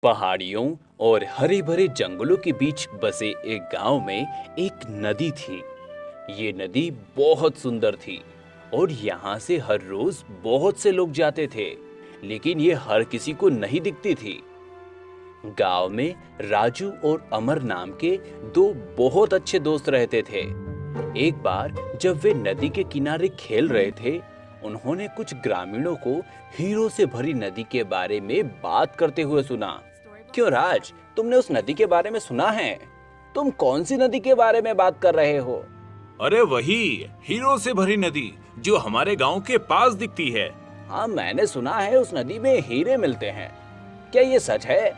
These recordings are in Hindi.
पहाड़ियों और हरे भरे जंगलों के बीच बसे एक गांव में एक नदी थी। ये नदी बहुत सुंदर थी और यहाँ से हर रोज बहुत से लोग जाते थे, लेकिन ये हर किसी को नहीं दिखती थी। गांव में राजू और अमर नाम के दो बहुत अच्छे दोस्त रहते थे। एक बार जब वे नदी के किनारे खेल रहे थे, उन्होंने कुछ ग्रामीणों को हीरो से भरी नदी के बारे में बात करते हुए सुना। क्यों राज, तुमने उस नदी के बारे में सुना है? तुम कौन सी नदी के बारे में बात कर रहे हो? अरे वही हीरो से भरी नदी जो हमारे गांव के पास दिखती है। हाँ, मैंने सुना है उस नदी में हीरे मिलते हैं। क्या ये सच है?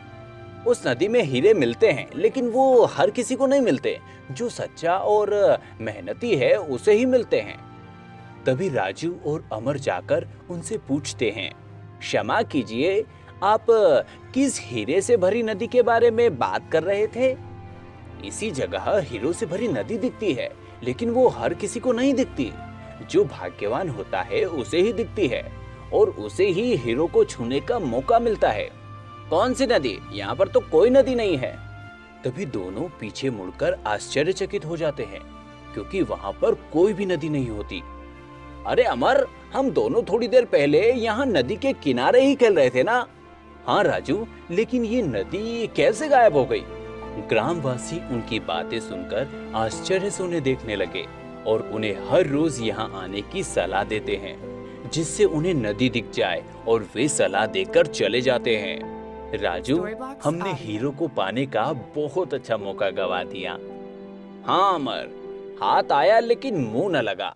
उस नदी में हीरे मिलते हैं, लेकिन वो हर किसी को नहीं मिलते। जो सच्चा और मेहनती है उसे ही मिलते हैं। तभी राजू और अमर जाकर उनसे पूछते हैं, क्षमा कीजिए, आप किस हीरे से भरी नदी के बारे में बात कर रहे थे? इसी जगह हीरो से भरी नदी दिखती है, लेकिन वो हर किसी को नहीं दिखती। जो भाग्यवान होता है उसे ही दिखती है और उसे ही हीरो को छूने का मौका मिलता है। कौन सी नदी? यहाँ पर तो कोई नदी नहीं है। तभी दोनों पीछे मुड़कर आश्चर्यचकित हो जाते हैं, क्योंकि वहां पर कोई भी नदी नहीं होती। अरे अमर, हम दोनों थोड़ी देर पहले यहाँ नदी के किनारे ही खेल रहे थे ना? हाँ राजू, लेकिन ये नदी कैसे गायब हो गई? ग्रामवासी उनकी बातें सुनकर आश्चर्य से उन्हें देखने लगे और उन्हें हर रोज यहाँ आने की सलाह देते हैं, जिससे उन्हें नदी दिख जाए और वे सलाह देकर चले जाते हैं। राजू, हमने हीरो को पाने का बहुत अच्छा मौका गवा दिया। हाँ अमर, हाथ आया लेकिन मुंह न लगा।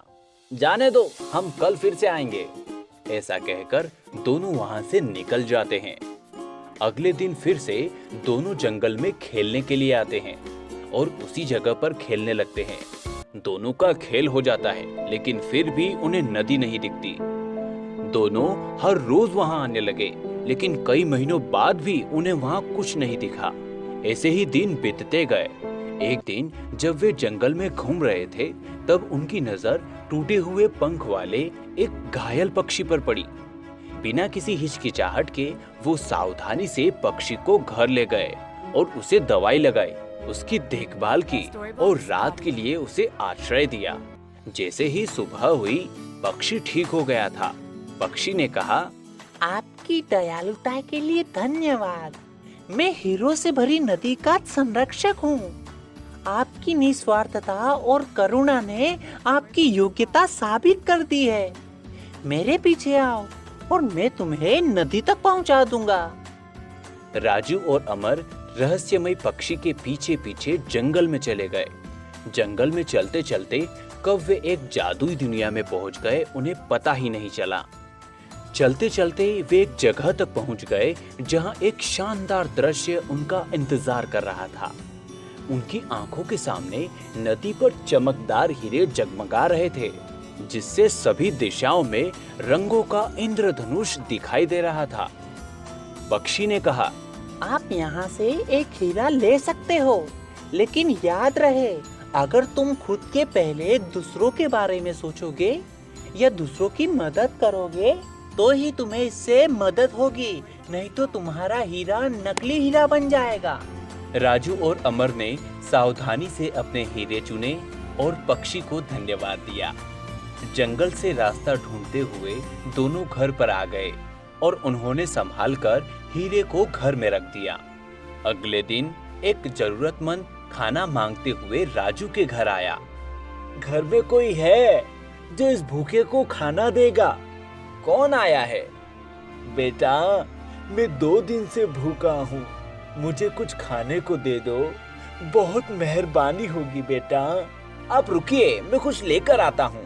जाने दो, हम कल फिर से आएंगे। ऐसा कहकर दोनों वहां से निकल जाते हैं। अगले दिन फिर से दोनों जंगल में खेलने के लिए आते हैं और उसी जगह पर खेलने लगते हैं। दोनों का खेल हो जाता है, लेकिन फिर भी उन्हें नदी नहीं दिखती। दोनों हर रोज वहां आने लगे, लेकिन कई महीनों बाद भी उन्हें वहां कुछ नहीं दिखा। ऐसे ही दिन बीतते गए। एक दिन जब वे जंगल में घूम रहे थे, तब उनकी नजर टूटे हुए पंख वाले एक घायल पक्षी पर पड़ी। बिना किसी हिचकिचाहट के वो सावधानी से पक्षी को घर ले गए और उसे दवाई लगाई, उसकी देखभाल की और रात के लिए उसे आश्रय दिया। जैसे ही सुबह हुई, पक्षी ठीक हो गया था। पक्षी ने कहा, आपकी दयालुता के लिए धन्यवाद। मैं हीरो से भरी नदी का संरक्षक हूँ। आपकी निस्वार्थता और करुणा ने आपकी योग्यता साबित कर दी है। मेरे पीछे आओ और मैं तुम्हें नदी तक पहुंचा दूंगा। राजू और अमर रहस्यमय पक्षी के पीछे पीछे जंगल में चले गए। जंगल में चलते चलते कब वे एक जादुई दुनिया में पहुंच गए, उन्हें पता ही नहीं चला। चलते चलते वे एक जगह तक पहुंच गए जहां एक शानदार दृश्य उनका इंतजार कर रहा था। उनकी आंखों के सामने नदी पर चमकदार हीरे जगमगा रहे थे, जिससे सभी दिशाओं में रंगों का इंद्रधनुष दिखाई दे रहा था। पक्षी ने कहा, आप यहाँ से एक हीरा ले सकते हो, लेकिन याद रहे, अगर तुम खुद के पहले दूसरों के बारे में सोचोगे या दूसरों की मदद करोगे, तो ही तुम्हें इससे मदद होगी, नहीं तो तुम्हारा हीरा नकली हीरा बन जाएगा। राजू और अमर ने सावधानी से अपने हीरे चुने और पक्षी को धन्यवाद दिया। जंगल से रास्ता ढूंढते हुए दोनों घर पर आ गए और उन्होंने संभाल कर हीरे को घर में रख दिया। अगले दिन एक जरूरतमंद खाना मांगते हुए राजू के घर आया। घर में कोई है जो इस भूखे को खाना देगा? कौन आया है? बेटा, मैं 2 दिन से भूखा हूँ, मुझे कुछ खाने को दे दो। बहुत मेहरबानी होगी बेटा। आप रुकिए, मैं कुछ लेकर आता हूँ।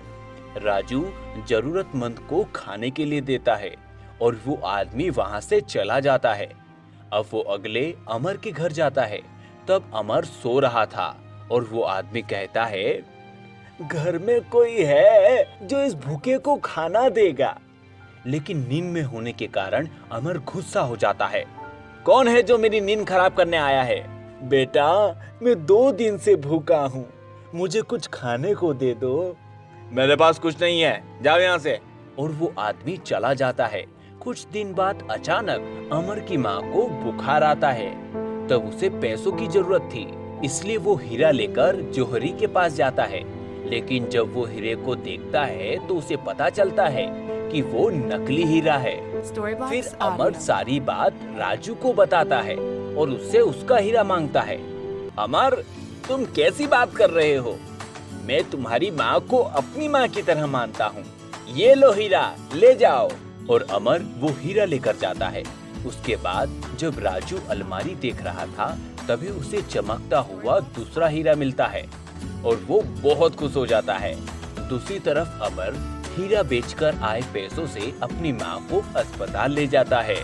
राजू जरूरतमंद को खाने के लिए देता है और वो आदमी वहां से चला जाता है। अब वो अगले अमर के घर जाता है। तब अमर सो रहा था और वो आदमी कहता है, घर में कोई है जो इस भूखे को खाना देगा? लेकिन नींद में होने के कारण अमर गुस्सा हो जाता है। कौन है जो मेरी नींद खराब करने आया है? बेटा, मैं 2 दिन से भूखा हूँ, मुझे कुछ खाने को दे दो। मेरे पास कुछ नहीं है, जाओ यहाँ से। और वो आदमी चला जाता है। कुछ दिन बाद अचानक अमर की माँ को बुखार आता है। तब उसे पैसों की जरूरत थी, इसलिए वो हीरा लेकर जौहरी के पास जाता है। लेकिन जब वो हीरे को देखता है तो उसे पता चलता है कि वो नकली हीरा है। फिर अमर सारी बात राजू को बताता है और उससे उसका हीरा मांगता है। अमर, तुम कैसी बात कर रहे हो? मैं तुम्हारी माँ को अपनी माँ की तरह मानता हूँ। ये लो हीरा, ले जाओ। और अमर वो हीरा लेकर जाता है। उसके बाद जब राजू अलमारी देख रहा था तभी उसे चमकता हुआ दूसरा हीरा मिलता है और वो बहुत खुश हो जाता है। दूसरी तरफ अमर हीरा बेचकर आए पैसों से अपनी माँ को अस्पताल ले जाता है।